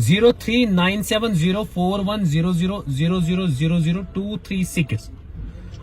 0397041000000236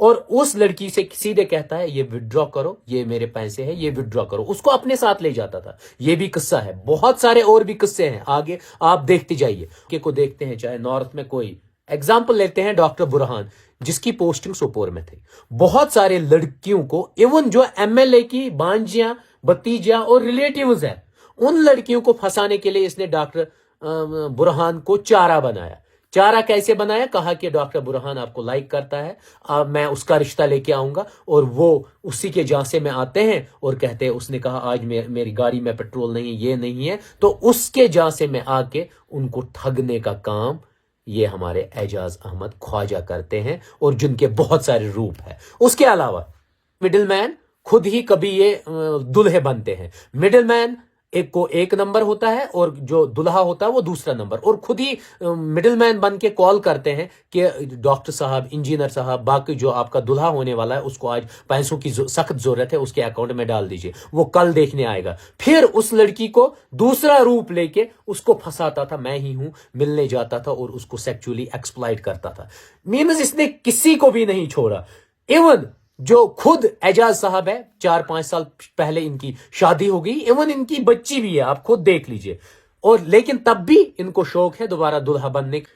اور اس لڑکی سے سیدھے کہتا ہے یہ وڈرا کرو، یہ میرے پیسے ہیں، یہ وڈرا کرو، اس کو اپنے ساتھ لے جاتا تھا۔ یہ بھی قصہ ہے، بہت سارے اور بھی قصے ہیں، آگے آپ دیکھتے جائیے کہ کو دیکھتے ہیں، چاہے نارتھ میں کوئی ایگزامپل لیتے ہیں ڈاکٹر برہان جس کی پوسٹنگ سوپور میں تھی، بہت سارے لڑکیوں کو ایون جو ایم ایل اے کی بانجیاں، بتیجیاں اور ریلیٹیوز ہیں، ان لڑکیوں کو پھنسانے کے لیے اس نے ڈاکٹر برہان کو چارہ بنایا۔ چارہ کیسے بنایا؟ کہا کہ ڈاکٹر برہان آپ کو لائک کرتا ہے، میں اس کا رشتہ لے کے آؤں گا، اور وہ اسی کے جانسے میں آتے ہیں اور کہتے ہیں اس نے کہا آج میری گاڑی میں پیٹرول نہیں ہے، یہ نہیں ہے، تو اس کے جانسے میں آ کے ان کو ٹھگنے کا کام یہ ہمارے اعجاز احمد خواجہ کرتے ہیں، اور جن کے بہت سارے روپ ہیں۔ اس کے علاوہ مڈل مین خود ہی کبھی یہ دلہے بنتے ہیں۔ مڈل مین ایک کو ایک نمبر ہوتا ہے اور جو دلہا ہوتا ہے وہ دوسرا نمبر، اور خود ہی مڈل مین بن کے کال کرتے ہیں کہ ڈاکٹر صاحب، انجینئر صاحب، باقی جو آپ کا دلہا ہونے والا ہے اس کو آج پیسوں کی سخت ضرورت ہے، اس کے اکاؤنٹ میں ڈال دیجئے، وہ کل دیکھنے آئے گا۔ پھر اس لڑکی کو دوسرا روپ لے کے اس کو پھنساتا تھا، میں ہی ہوں، ملنے جاتا تھا اور اس کو سیکچولی ایکسپلائٹ کرتا تھا۔ مینز اس نے کسی کو بھی نہیں چھوڑا۔ ایون جو خود اعجاز صاحب ہے، 4-5 سال پہلے ان کی شادی ہو گئی، ایون ان کی بچی بھی ہے، آپ خود دیکھ لیجئے، اور لیکن تب بھی ان کو شوق ہے دوبارہ دلہا بننے کا۔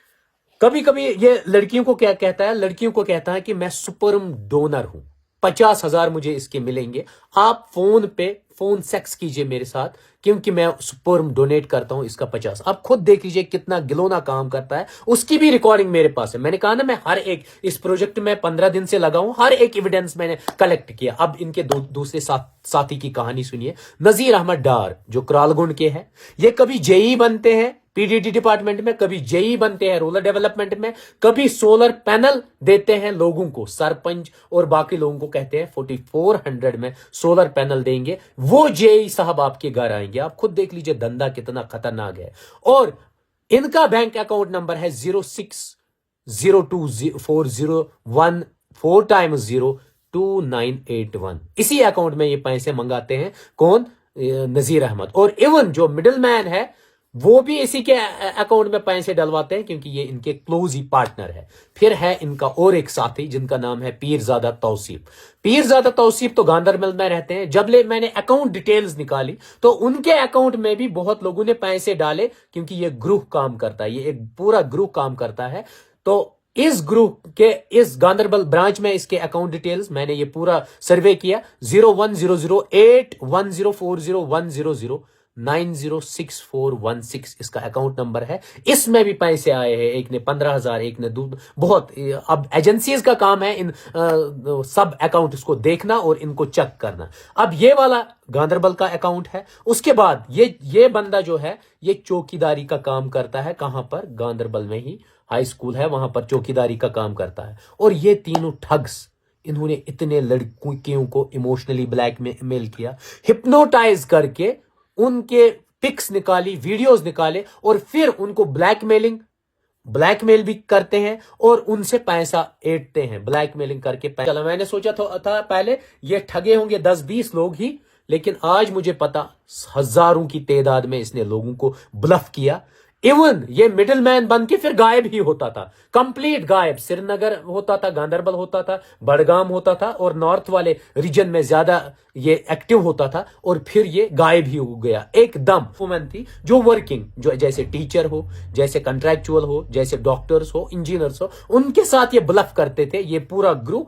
کبھی کبھی یہ لڑکیوں کو کیا کہتا ہے؟ لڑکیوں کو کہتا ہے کہ میں سپرم ڈونر ہوں، 50,000 مجھے اس کے ملیں گے، آپ فون سیکس کیجئے میرے ساتھ، کیونکہ میں سپرم ڈونیٹ کرتا ہوں، اس کا 50۔ آپ خود دیکھ لیجئے کتنا گلونا کام کرتا ہے، اس کی بھی ریکارڈنگ میرے پاس ہے۔ میں نے کہا نا، میں ہر ایک اس پروجیکٹ میں 15 دن سے لگا ہوں، ہر ایک ایویڈنس میں نے کلیکٹ کیا۔ اب ان کے دوسرے ساتھی کی کہانی سنیے۔ نذیر احمد ڈار جو کرالگنڈ کے ہیں، یہ کبھی جے بنتے ہیں پی ڈی ڈی ڈپارٹمنٹ میں، کبھی جے بنتے ہیں رورل ڈیولپمنٹ میں، کبھی سولر پینل دیتے ہیں لوگوں کو، سرپنچ اور باقی لوگوں کو کہتے ہیں 4400 میں سولر پینل دیں گے، وہ جے صاحب آپ کے گھر آئیں گے۔ آپ خود دیکھ لیجئے دھندا کتنا خطرناک ہے۔ اور ان کا بینک اکاؤنٹ نمبر ہے 06024014 4x02981۔ اسی اکاؤنٹ میں یہ پیسے منگاتے ہیں، کون؟ نذیر احمد۔ اور ایون جو مڈل مین ہے وہ بھی اسی کے اکاؤنٹ میں پیسے ڈلواتے ہیں، کیونکہ یہ ان کے کلوز ہی پارٹنر ہے۔ پھر ہے ان کا اور ایک ساتھی جن کا نام ہے پیرزادہ توصیف۔ پیرزادہ توصیف تو گاندربل میں رہتے ہیں۔ جب میں نے اکاؤنٹ ڈیٹیلز نکالی تو ان کے اکاؤنٹ میں بھی بہت لوگوں نے پیسے ڈالے، کیونکہ یہ گروہ کام کرتا ہے، یہ ایک پورا گروہ کام کرتا ہے۔ تو اس گروپ کے اس گاندربل برانچ میں اس کے اکاؤنٹ ڈیٹیلز میں نے یہ پورا سروے کیا۔ 01008110090641 اس کا اکاؤنٹ نمبر ہے۔ اس میں بھی پیسے آئے ہیں، ایک نے 15,000، ایک نے بہت۔ اب ایجنسیز کا کام ہے ان سب اکاؤنٹس کو دیکھنا اور ان کو چیک کرنا۔ اب یہ والا گاندربل کا اکاؤنٹ ہے۔ اس کے بعد یہ بندہ جو ہے یہ چوکیداری کا کام کرتا ہے، کہاں پر؟ گاندربل میں ہی ہائی اسکول ہے، وہاں پر چوکیداری کا کام کرتا ہے۔ اور یہ تینوں ٹھگس، انہوں نے اتنے لڑکیوں کو ایموشنلی بلیک میل کیا، ہپنوٹائز کر کے ان کے پکس نکالی، ویڈیوز نکالے، اور پھر ان کو بلیک میل بھی کرتے ہیں اور ان سے پیسہ ایٹتے ہیں، بلیک میلنگ کر کے پیسہ۔ میں نے سوچا تھا پہلے یہ ٹھگے ہوں گے 10-20 لوگ ہی، لیکن آج مجھے پتا ہزاروں کی تعداد میں اس نے لوگوں کو بلف کیا۔ ایون یہ مڈل مین بن کے پھر غائب ہی ہوتا تھا، کمپلیٹ غائب۔ سری نگر ہوتا تھا، گاندربل ہوتا تھا، بڑگام ہوتا تھا، اور نارتھ والے ریجن میں زیادہ یہ ایکٹیو ہوتا تھا، اور پھر یہ غائب ہی ہو گیا ایک دم۔ وومن تھی جو ورکنگ، جو جیسے ٹیچر ہو، جیسے کنٹریکچوئل ہو، جیسے ڈاکٹرز ہو، انجینئرز ہو، ان کے ساتھ یہ بلف کرتے تھے یہ پورا گروہ۔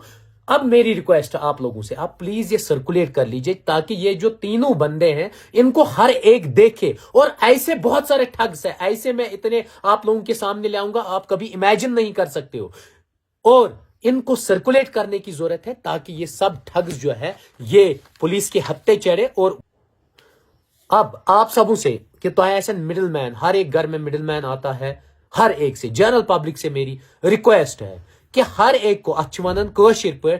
اب میری ریکویسٹ ہے آپ لوگوں سے، آپ پلیز یہ سرکولیٹ کر لیجئے تاکہ یہ جو تینوں بندے ہیں ان کو ہر ایک دیکھے۔ اور ایسے بہت سارے ٹھگس ہیں، ایسے میں اتنے آپ لوگوں کے سامنے لے آؤں گا آپ کبھی امیجن نہیں کر سکتے ہو، اور ان کو سرکولیٹ کرنے کی ضرورت ہے تاکہ یہ سب ٹھگس جو ہے یہ پولیس کے ہتھے چڑھے۔ اور اب آپ سبوں سے کہ تو ایسا مڈل مین، ہر ایک گھر میں مڈل مین آتا ہے، ہر ایک سے، جنرل پبلک سے میری ریکویسٹ ہے کہ ہر ایک کو اچھ ونن کاشر پہ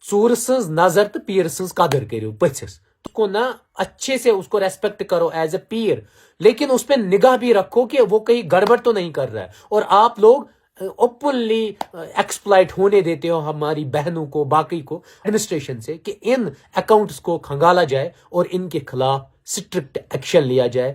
ژور سنز نظر تو پیر سنز قدر کرو پچھس، اس کو نہ اچھے سے اس کو ریسپیکٹ کرو ایز اے پیر، لیکن اس پہ نگاہ بھی رکھو کہ وہ کہیں گڑبڑ تو نہیں کر رہا ہے۔ اور آپ لوگ اوپنلی ایکسپلائٹ ہونے دیتے ہو ہماری بہنوں کو، باقی کو ایڈمنسٹریشن سے، کہ ان اکاؤنٹس کو کھنگالا جائے اور ان کے خلاف سٹرکٹ ایکشن لیا جائے۔